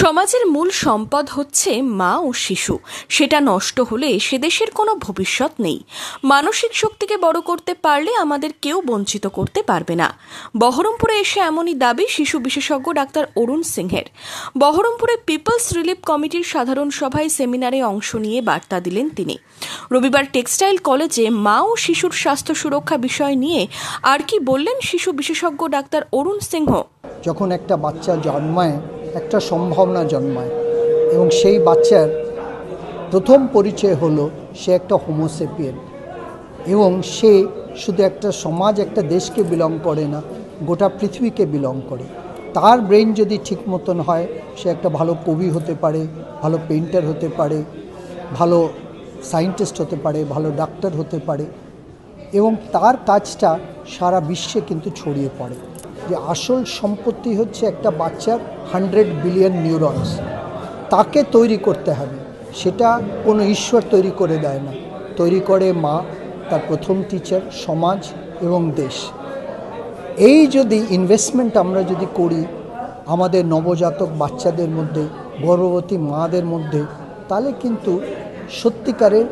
সমাজের মূল সম্পদ হচ্ছে মা ও শিশু। সেটা নষ্ট হলে সে দেশের কোনো ভবিষ্যৎ নেই। মানসিক শক্তিকে বড় করতে পারলে আমাদের কেউ বঞ্চিত করতে পারবে না। বহরমপুরে এসে এমনই দাবি শিশু বিশেষজ্ঞ ডাক্তার অরুণ সিংহের। বহরমপুরে পিপলস রিলিফ কমিটির সাধারণ সভায় সেমিনারে অংশ নিয়ে বার্তা দিলেন তিনি। রবিবার টেক্সটাইল কলেজে মা ও শিশুর স্বাস্থ্য সুরক্ষা বিষয় নিয়ে আর কি বললেন শিশু বিশেষজ্ঞ ডাক্তার অরুণ সিংহ। যখন একটা বাচ্চা জন্মায়, একটা সম্ভাবনা জন্মায় এবং সেই বাচ্চার প্রথম পরিচয় হলো সে একটা হোমোসেপিয়েন এবং সে শুধু একটা সমাজ, একটা দেশকে বিলং করে না, গোটা পৃথিবীকে বিলং করে। তার ব্রেন যদি ঠিক মতন হয়, সে একটা ভালো কবি হতে পারে, ভালো পেইন্টার হতে পারে, ভালো সায়েন্টিস্ট হতে পারে, ভালো ডাক্তার হতে পারে এবং তার কাজটা সারা বিশ্বে কিন্তু ছড়িয়ে পড়ে। যে আসল সম্পত্তি হচ্ছে একটা বাচ্চার 100 বিলিয়ন নিউরনস, তাকে তৈরি করতে হবে। সেটা কোনো ঈশ্বর তৈরি করে দেয় না, তৈরি করে মা, তার প্রথম টিচার, সমাজ এবং দেশ। এই যদি ইনভেস্টমেন্ট আমরা যদি করি আমাদের নবজাতক বাচ্চাদের মধ্যে, গর্ভবতী মাদের মধ্যে, তাহলে কিন্তু সত্যিকারের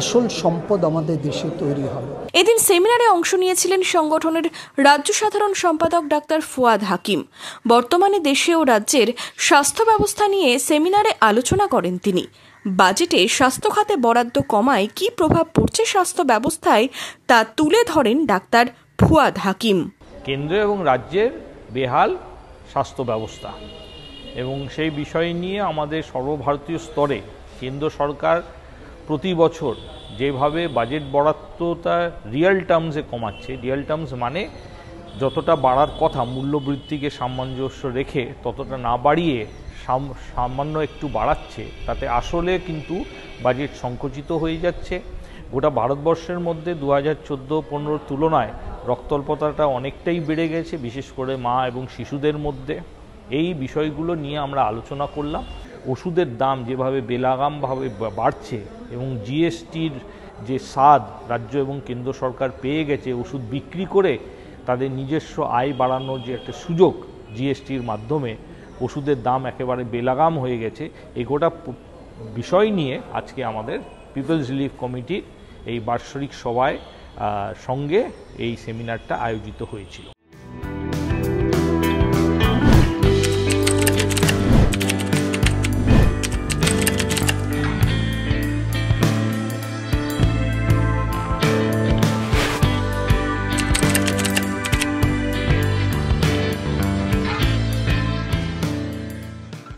আসল সম্পদ আমাদের দেশে তৈরি হবে। এদিন সেমিনারে অংশ নিয়েছিলেন সংগঠনের রাজ্য সাধারণ সম্পাদক ডাক্তার ফুয়াদ হাকিম। বর্তমানে দেশে ও রাজ্যের স্বাস্থ্য ব্যবস্থা নিয়ে সেমিনারে আলোচনা করেন তিনি। বাজেটে স্বাস্থ্য খাতে বরাদ্দ কমায় কী প্রভাব পড়ছে স্বাস্থ্য ব্যবস্থায় তা তুলে ধরেন ডাক্তার ফুয়াদ হাকিম। কেন্দ্র এবং রাজ্যের বেহাল স্বাস্থ্য ব্যবস্থা এবং সেই বিষয় নিয়ে আমাদের সর্বভারতীয় স্তরে কেন্দ্র সরকার প্রতি বছর যেভাবে বাজেট বরাদ্দটা রিয়েল টার্মসে কমাচ্ছে, রিয়েল টার্মস মানে যতটা বাড়ার কথা মূল্যবৃদ্ধিকে সামঞ্জস্য রেখে ততটা না বাড়িয়ে সামান্য একটু বাড়াচ্ছে, তাতে আসলে কিন্তু বাজেট সংকুচিত হয়ে যাচ্ছে। গোটা ভারতবর্ষের মধ্যে 2014-15 তুলনায় রক্তাল্পতাটা অনেকটাই বেড়ে গেছে, বিশেষ করে মা এবং শিশুদের মধ্যে। এই বিষয়গুলো নিয়ে আমরা আলোচনা করলাম। ওষুধের দাম যেভাবে বেলাগামভাবে বাড়ছে এবং জিএসটির যে স্বাদ রাজ্য এবং কেন্দ্র সরকার পেয়ে গেছে ওষুধ বিক্রি করে তাদের নিজস্ব আয় বাড়ানোর যে একটা সুযোগ জিএসটির মাধ্যমে, ওষুধের দাম একেবারে বেলাগাম হয়ে গেছে। এই গোটা বিষয় নিয়ে আজকে আমাদের পিপলস রিলিফ কমিটির এই বার্ষিক সভায় সঙ্গে এই সেমিনারটা আয়োজিত হয়েছিল।